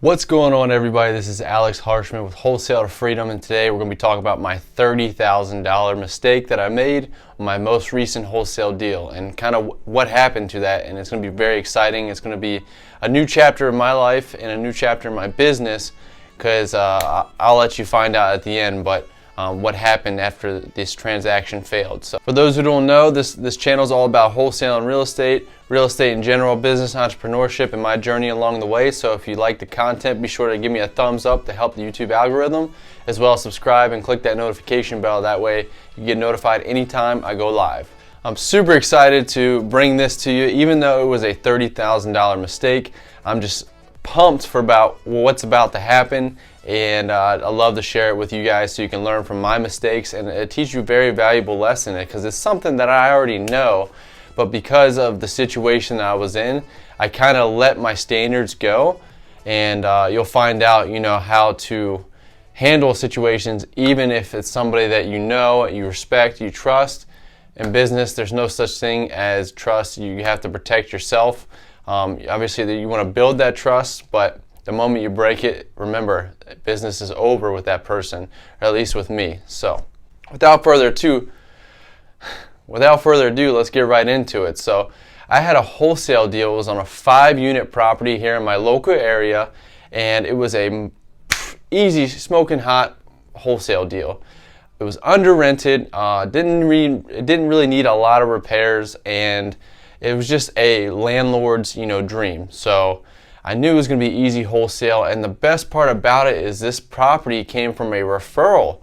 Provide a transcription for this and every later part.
What's going on, everybody? This is Alex Harshman with Wholesale to Freedom, and today we're going to be talking about my $30,000 mistake that I made on my most recent wholesale deal and kind of what happened to that. And it's going to be very exciting. It's going to be a new chapter of my life and a new chapter in my business, because I'll let you find out at the end. But what happened after this transaction failed. So for those who don't know, this channel is all about wholesale and real estate in general, business, entrepreneurship, and my journey along the way. So if you like the content, be sure to give me a thumbs up to help the YouTube algorithm, as well as subscribe and click that notification bell. That way you get notified anytime I go live. I'm super excited to bring this to you, even though it was a $30,000 mistake. I'm just pumped for what's about to happen, and I love to share it with you guys so you can learn from my mistakes, and it teaches you a very valuable lesson, because it's something that I already know, but because of the situation that I was in, I kind of let my standards go, and you'll find out, how to handle situations, even if it's somebody that you know, you respect, you trust. In business, there's no such thing as trust. You have to protect yourself. Obviously, you want to build that trust, but the moment you break it, remember, business is over with that person, or at least with me. So, without further ado, let's get right into it. So, I had a wholesale deal. It was on a 5-unit property here in my local area, and it was a easy, smoking hot wholesale deal. It was under rented. It didn't really need a lot of repairs, and it was just a landlord's, dream. So I knew it was going to be easy wholesale, and the best part about it is this property came from a referral.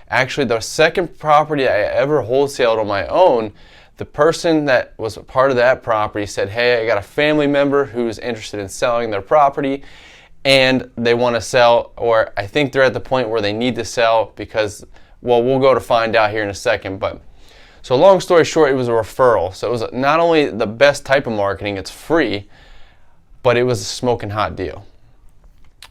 Actually, the second property I ever wholesaled on my own, the person that was a part of that property said, "Hey, I got a family member who's interested in selling their property, and they want to sell, or I think they're at the point where they need to sell because, well, we'll go to find out here in a second." But so long story short, it was a referral. So it was not only the best type of marketing, it's free, but it was a smoking hot deal.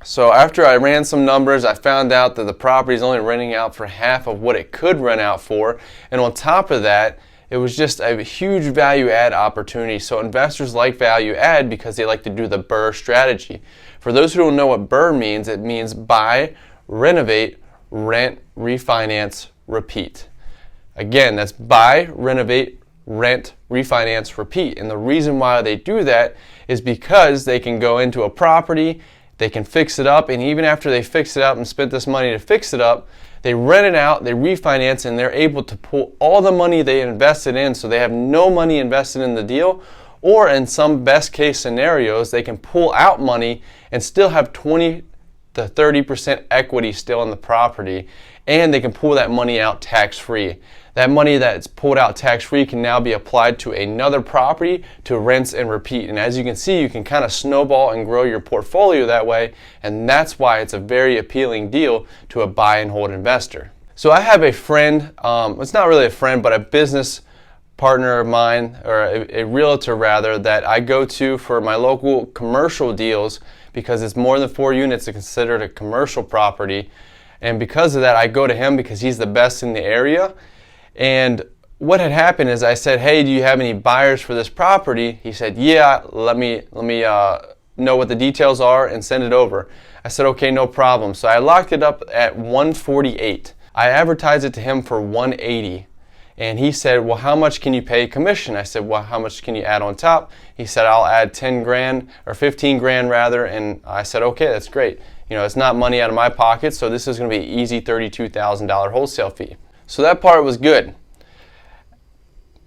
So after I ran some numbers, I found out that the property is only renting out for half of what it could rent out for. And on top of that, it was just a huge value add opportunity. So investors like value add because they like to do the BRRRR strategy. For those who don't know what BRRRR means, it means buy, renovate, rent, refinance, repeat. Again, that's buy, renovate, rent, refinance, repeat. And the reason why they do that is because they can go into a property, they can fix it up, and even after they fix it up and spent this money to fix it up, they rent it out, they refinance, and they're able to pull all the money they invested in, so they have no money invested in the deal, or in some best case scenarios, they can pull out money and still have 20 to 30% equity still in the property, and they can pull that money out tax-free. That money that's pulled out tax-free can now be applied to another property to rinse and repeat. And as you can see, you can kind of snowball and grow your portfolio that way, and that's why it's a very appealing deal to a buy and hold investor. So I have a friend, it's not really a friend, but a business partner of mine, or a realtor rather, that I go to for my local commercial deals, because it's more than 4 units to consider it a commercial property. And because of that, I go to him because he's the best in the area. And what had happened is I said, "Hey, do you have any buyers for this property?" He said, "Yeah, let me know what the details are and send it over." I said, "Okay, no problem." So I locked it up at 148. I advertised it to him for 180. And he said, "Well, how much can you pay commission?" I said, "Well, how much can you add on top?" He said, "I'll add 10 grand or 15 grand rather." And I said, "Okay, that's great. It's not money out of my pocket, so this is going to be an easy $32,000 wholesale fee." So that part was good.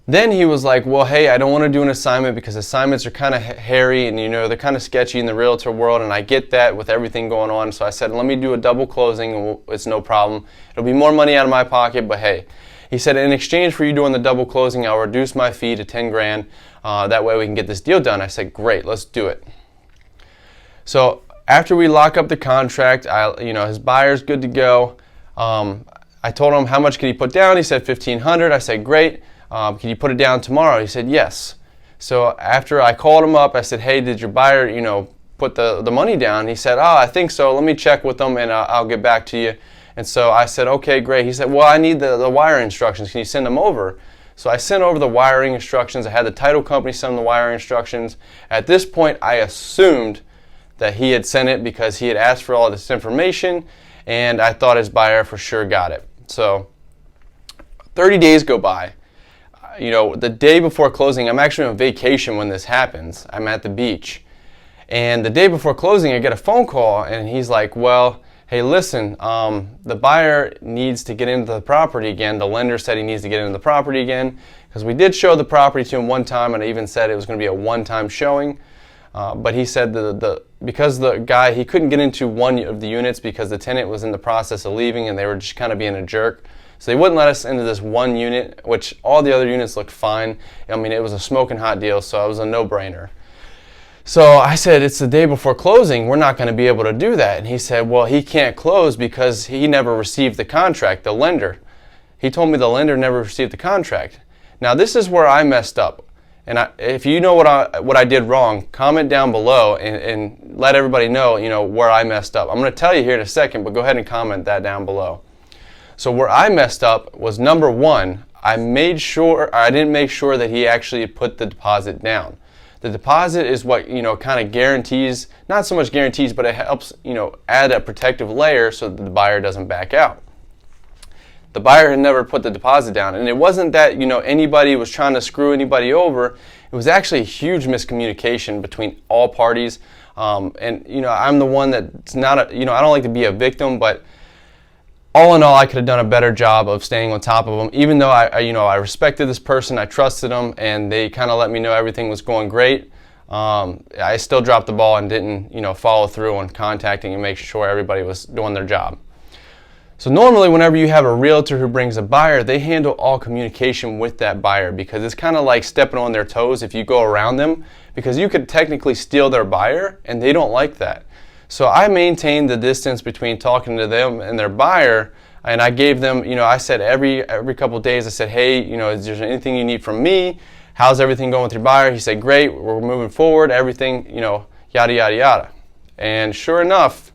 Then he was like, "Well, hey, I don't want to do an assignment because assignments are kind of hairy and they're kind of sketchy in the realtor world, and I get that with everything going on." So I said, "Let me do a double closing, and it's no problem. It'll be more money out of my pocket, but hey." He said, "In exchange for you doing the double closing, I'll reduce my fee to 10 grand. That way we can get this deal done." I said, "Great, let's do it." So after we lock up the contract, his buyer's good to go. I told him how much can he put down. He said $1,500. I said, "Great. Can you put it down tomorrow?" He said, "Yes." So after I called him up, I said, "Hey, did your buyer, put the money down?" He said, "Oh, I think so. Let me check with them, and I'll get back to you." And so I said, "Okay, great." He said, "Well, I need the wiring instructions. Can you send them over?" So I sent over the wiring instructions. I had the title company send them the wiring instructions. At this point, I assumed that he had sent it because he had asked for all this information, and I thought his buyer for sure got it. So 30 days go by. The day before closing, I'm actually on vacation when this happens. I'm at the beach. And the day before closing, I get a phone call, and he's like, well, hey, listen, the buyer needs to get into the property again. The lender said he needs to get into the property again, because we did show the property to him one time, and I even said it was going to be a one-time showing. But he said because the guy, he couldn't get into one of the units because the tenant was in the process of leaving, and they were just kind of being a jerk. So they wouldn't let us into this one unit, which all the other units looked fine. I mean, it was a smoking hot deal, so it was a no-brainer. So I said, it's the day before closing, we're not going to be able to do that. And he said, well, he can't close because he never received the contract, the lender. He told me the lender never received the contract. Now, this is where I messed up. And if you know what I did wrong, comment down below and let everybody know, where I messed up. I'm going to tell you here in a second, but go ahead and comment that down below. So where I messed up was, number one, I didn't make sure that he actually put the deposit down. The deposit is what, kind of guarantees, not so much guarantees, but it helps, add a protective layer so that the buyer doesn't back out. The buyer had never put the deposit down, and it wasn't that, anybody was trying to screw anybody over. It was actually a huge miscommunication between all parties. And, I'm the one that's not, I don't like to be a victim, but all in all, I could have done a better job of staying on top of them. Even though I respected this person, I trusted them, and they kind of let me know everything was going great. I still dropped the ball and didn't, follow through on contacting and making sure everybody was doing their job. So normally, whenever you have a realtor who brings a buyer, they handle all communication with that buyer, because it's kind of like stepping on their toes if you go around them, because you could technically steal their buyer, and they don't like that. So I maintained the distance between talking to them and their buyer, and I gave them, I said every couple of days, I said, hey, is there anything you need from me? How's everything going with your buyer? He said, great, we're moving forward, everything, yada, yada, yada. And sure enough,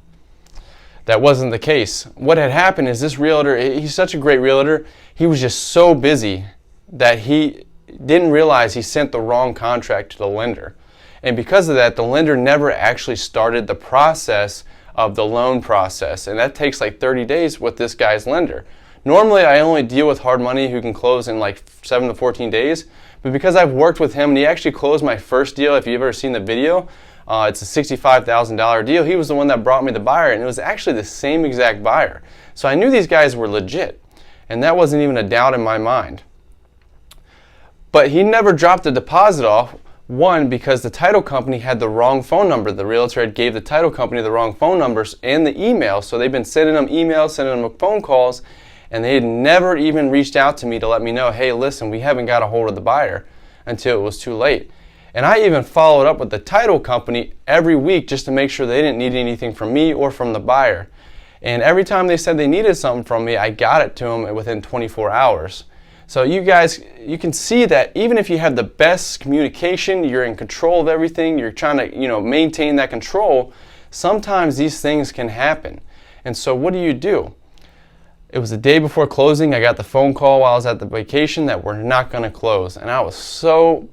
that wasn't the case. What had happened is this realtor, he's such a great realtor, he was just so busy that he didn't realize he sent the wrong contract to the lender. And because of that, the lender never actually started the process of the loan process. And that takes like 30 days with this guy's lender. Normally, I only deal with hard money who can close in like 7 to 14 days. But because I've worked with him, and he actually closed my first deal, if you've ever seen the video, it's a $65,000 deal. He was the one that brought me the buyer, and it was actually the same exact buyer. So I knew these guys were legit. And that wasn't even a doubt in my mind. But he never dropped the deposit off. One, because the title company had the wrong phone number. The realtor had gave the title company the wrong phone numbers and the email. So they've been sending them emails, sending them phone calls, and they had never even reached out to me to let me know, hey, listen, we haven't got a hold of the buyer, until it was too late. And I even followed up with the title company every week just to make sure they didn't need anything from me or from the buyer. And every time they said they needed something from me, I got it to them within 24 hours. So you guys, you can see that even if you have the best communication, you're in control of everything, you're trying to, maintain that control, sometimes these things can happen. And so what do? It was the day before closing. I got the phone call while I was at the vacation that we're not going to close. And I was so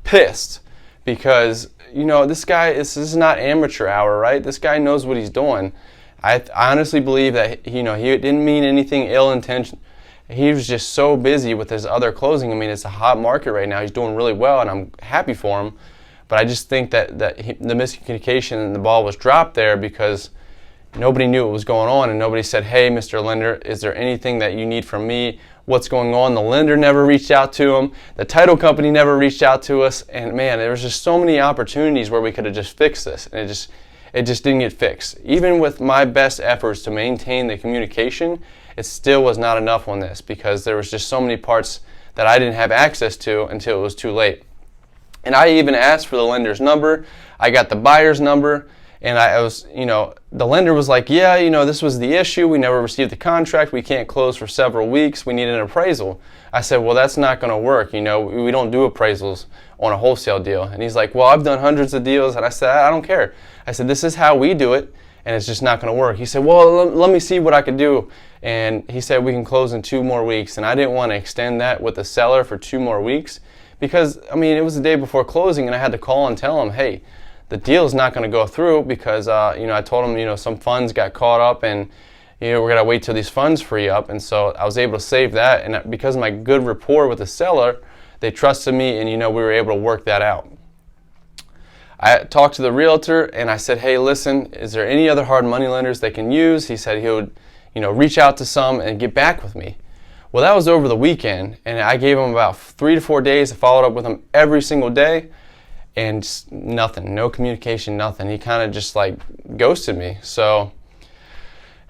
pissed because, this guy, this is not amateur hour, right? This guy knows what he's doing. I honestly believe that, he didn't mean anything ill-intentioned. He was just so busy with his other closing. I mean, it's a hot market right now. He's doing really well, and I'm happy for him. But I just think that the miscommunication and the ball was dropped there because nobody knew what was going on, and nobody said, hey, Mr. Lender, is there anything that you need from me? What's going on? The lender never reached out to him. The title company never reached out to us. And, man, there was just so many opportunities where we could have just fixed this, and it just didn't get fixed. Even with my best efforts to maintain the communication, it still was not enough on this because there was just so many parts that I didn't have access to until it was too late. And I even asked for the lender's number. I got the buyer's number, and the lender was like, yeah, this was the issue. We never received the contract. We can't close for several weeks. We need an appraisal. I said, well, that's not going to work. We don't do appraisals on a wholesale deal. And he's like, well, I've done hundreds of deals. And I said, I don't care. I said, this is how we do it, and it's just not going to work. He said, well, let me see what I can do. And he said, we can close in 2 more weeks. And I didn't want to extend that with the seller for 2 more weeks because, it was the day before closing, and I had to call and tell him, hey, the deal is not going to go through because, I told him, some funds got caught up and, we're going to wait till these funds free up. And so I was able to save that. And because of my good rapport with the seller, they trusted me and, we were able to work that out. I talked to the realtor and I said, hey, listen, is there any other hard money lenders they can use? He said he would, reach out to some and get back with me. Well, that was over the weekend, and I gave him about 3 to 4 days. I followed up with him every single day, and nothing, no communication, nothing. He kind of just like ghosted me. So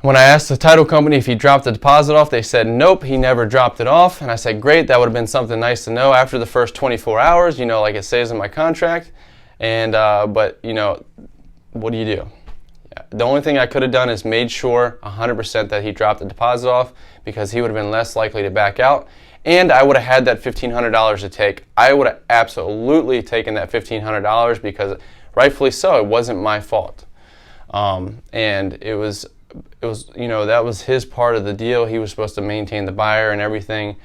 when I asked the title company if he dropped the deposit off, they said nope, he never dropped it off. And I said, great, that would have been something nice to know after the first 24 hours, like it says in my contract. And but what do you do? The only thing I could have done is made sure 100% that he dropped the deposit off, because he would have been less likely to back out, and I would have had that $1,500 to take. I would have absolutely taken that $1,500 because rightfully so, it wasn't my fault. And it was that was his part of the deal. He was supposed to maintain the buyer and everything.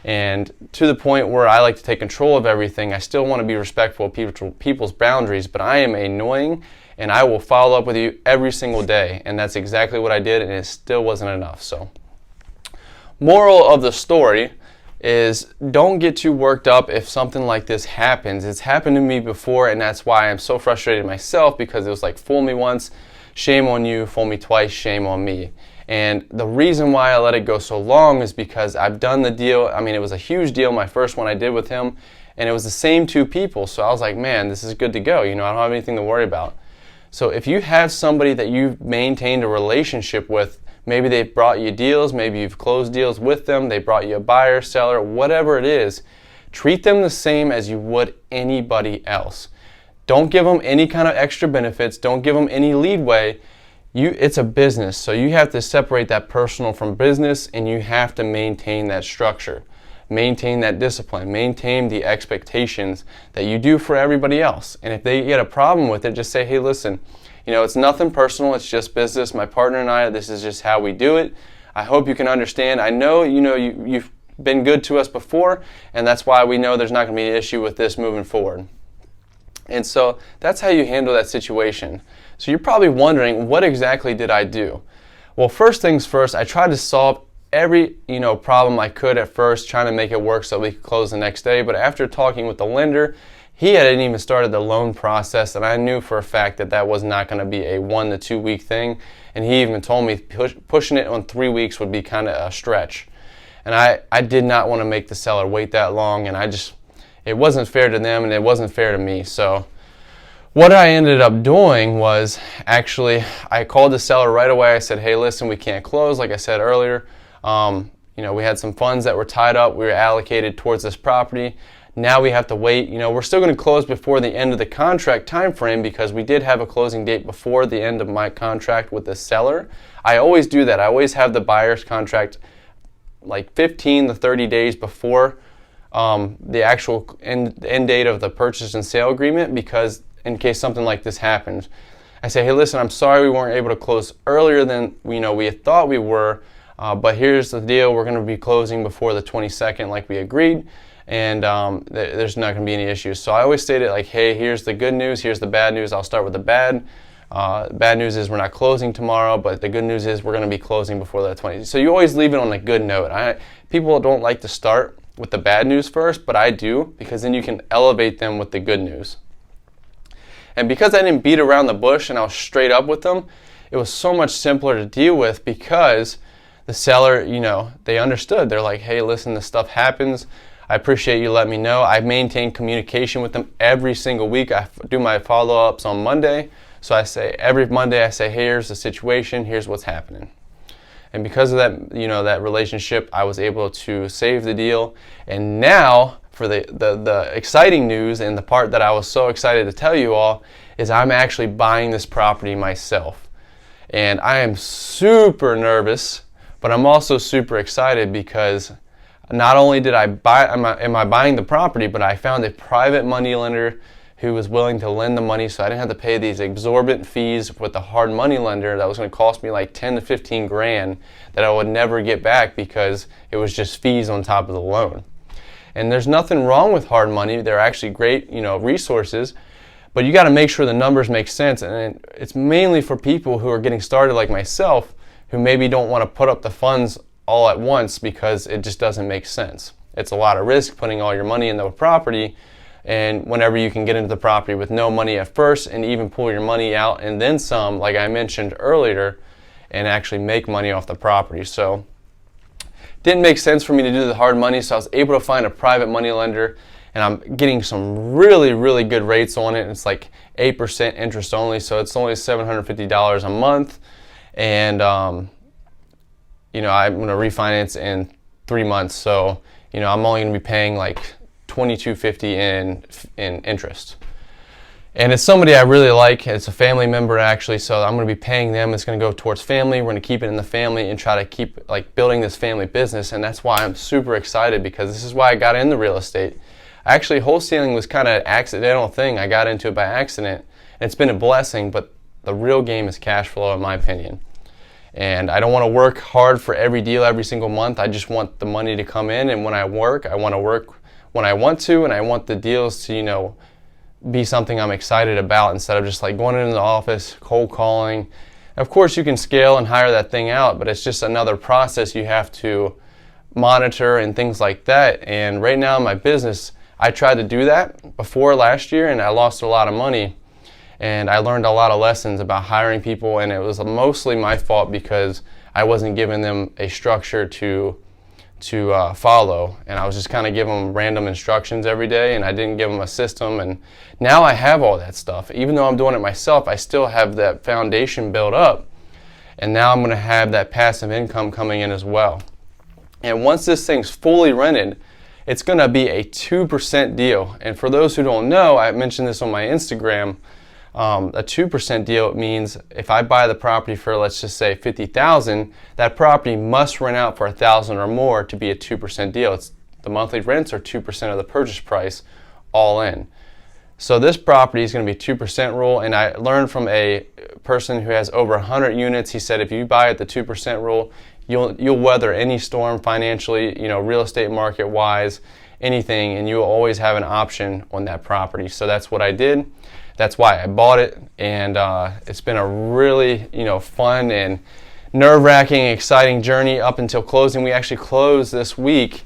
And to the point where I like to take control of everything, I still want to be respectful of people's boundaries, but I am annoying and I will follow up with you every single day. And that's exactly what I did, and it still wasn't enough. So, moral of the story is don't get too worked up if something like this happens. It's happened to me before, and that's why I'm so frustrated myself, because it was like, fool me once, shame on you, fool me twice, shame on me. And the reason why I let it go so long is because I've done the deal. I mean, it was a huge deal, my first one I did with him, and it was the same two people. So I was like, man, this is good to go. I don't have anything to worry about. So if you have somebody that you've maintained a relationship with, maybe they've brought you deals, maybe you've closed deals with them, they brought you a buyer, seller, whatever it is, treat them the same as you would anybody else. Don't give them any kind of extra benefits. Don't give them any leadway. It's a business, so you have to separate that personal from business, and you have to maintain that structure, maintain that discipline, maintain the expectations that you do for everybody else. And if they get a problem with it, just say, hey, listen, it's nothing personal, it's just business. My partner and I, this is just how we do it. I hope you can understand. I know, you've been good to us before, and that's why we know there's not going to be an issue with this moving forward. And so that's how you handle that situation. So you're probably wondering, what exactly did I do? Well, first things first, I tried to solve every problem I could at first, trying to make it work so we could close the next day. But after talking with the lender, he hadn't even started the loan process, and I knew for a fact that that was not going to be a 1 to 2 week thing. And he even told me pushing it on 3 weeks would be kind of a stretch. And I did not want to make the seller wait that long, and it wasn't fair to them, and it wasn't fair to me. So what I ended up doing was, actually, I called the seller right away. I said, hey, listen, we can't close, like I said earlier. We had some funds that were tied up. We were allocated towards this property. Now we have to wait. We're still going to close before the end of the contract time frame, because we did have a closing date before the end of my contract with the seller. I always do that. I always have the buyer's contract like 15 to 30 days before the actual end date of the purchase and sale agreement, because in case something like this happens, I say, hey, listen, I'm sorry we weren't able to close earlier than we had thought we were, but here's the deal. We're going to be closing before the 22nd like we agreed, and there's not going to be any issues. So I always state it like, hey, here's the good news, here's the bad news. I'll start with the bad. Bad news is we're not closing tomorrow, but the good news is we're going to be closing before the 20th. So you always leave it on a good note. People don't like to start with the bad news first, but I do, because then you can elevate them with the good news. And because I didn't beat around the bush and I was straight up with them, it was so much simpler to deal with, because the seller, they understood. They're like, hey, listen, this stuff happens. I appreciate you letting me know. I maintain communication with them every single week. I do my follow-ups on Monday. So every Monday I say, hey, here's the situation, here's what's happening. And because of that, that relationship, I was able to save the deal. And now, for the exciting news, and the part that I was so excited to tell you all, is I'm actually buying this property myself. And I am super nervous, but I'm also super excited, because not only did am I buying the property, but I found a private money lender who was willing to lend the money, so I didn't have to pay these exorbitant fees with the hard money lender that was going to cost me like 10 to 15 grand that I would never get back, because it was just fees on top of the loan. And there's nothing wrong with hard money. They're actually great, resources. But you got to make sure the numbers make sense, and it's mainly for people who are getting started like myself, who maybe don't want to put up the funds all at once because it just doesn't make sense. It's a lot of risk putting all your money into a property, and whenever you can get into the property with no money at first and even pull your money out and then some, like I mentioned earlier, and actually make money off the property. So didn't make sense for me to do the hard money, so I was able to find a private money lender, and I'm getting some really, really good rates on it. It's like 8% interest only, so it's only $750 a month, and you know, I'm going to refinance in 3 months, so you know, I'm only going to be paying like $22.50 in interest. And it's somebody I really like. It's a family member actually, so I'm going to be paying them. It's going to go towards family. We're going to keep it in the family and try to keep like building this family business, and that's why I'm super excited, because this is why I got into real estate. Actually, wholesaling was kind of an accidental thing. I got into it by accident, and it's been a blessing, but the real game is cash flow in my opinion. And I don't want to work hard for every deal every single month. I just want the money to come in, and when I want to work when I want to, and I want the deals to, you know, be something I'm excited about instead of just like going into the office, cold calling. Of course, you can scale and hire that thing out, but it's just another process you have to monitor and things like that. And right now in my business, I tried to do that before last year, and I lost a lot of money. And I learned a lot of lessons about hiring people, and it was mostly my fault because I wasn't giving them a structure to follow, and I was just kind of giving them random instructions every day, and I didn't give them a system. And now I have all that stuff. Even though I'm doing it myself, I still have that foundation built up, and now I'm going to have that passive income coming in as well. And once this thing's fully rented, it's going to be a 2% deal. And for those who don't know, I mentioned this on my Instagram. A 2% deal means if I buy the property for, let's just say $50,000, that property must rent out for $1,000 or more to be a 2% deal. It's the monthly rents are 2% of the purchase price, all in. So this property is going to be 2% rule, and I learned from a person who has over 100 units. He said if you buy at the 2% rule, you'll weather any storm financially, you know, real estate market wise, anything, and you'll always have an option on that property. So that's what I did. That's why I bought it, and it's been a really, you know, fun and nerve-wracking, exciting journey up until closing. We actually closed this week,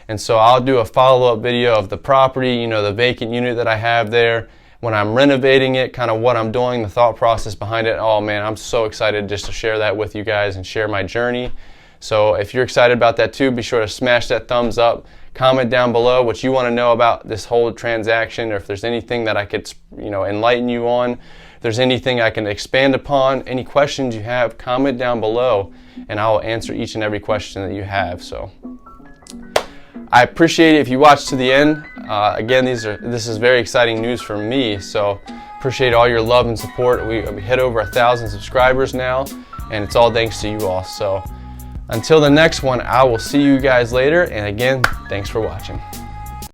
and so I'll do a follow-up video of the property, you know, the vacant unit that I have there, when I'm renovating it, kind of what I'm doing, the thought process behind it. Oh man, I'm so excited just to share that with you guys and share my journey. So if you're excited about that too, be sure to smash that thumbs up. Comment down below what you want to know about this whole transaction, or if there's anything that I could, you know, enlighten you on. If there's anything I can expand upon, any questions you have, comment down below, and I'll answer each and every question that you have. So I appreciate it if you watch to the end. Again, this is very exciting news for me, so appreciate all your love and support. We hit over 1,000 subscribers now, and it's all thanks to you all. So until the next one, I will see you guys later, and again, thanks for watching.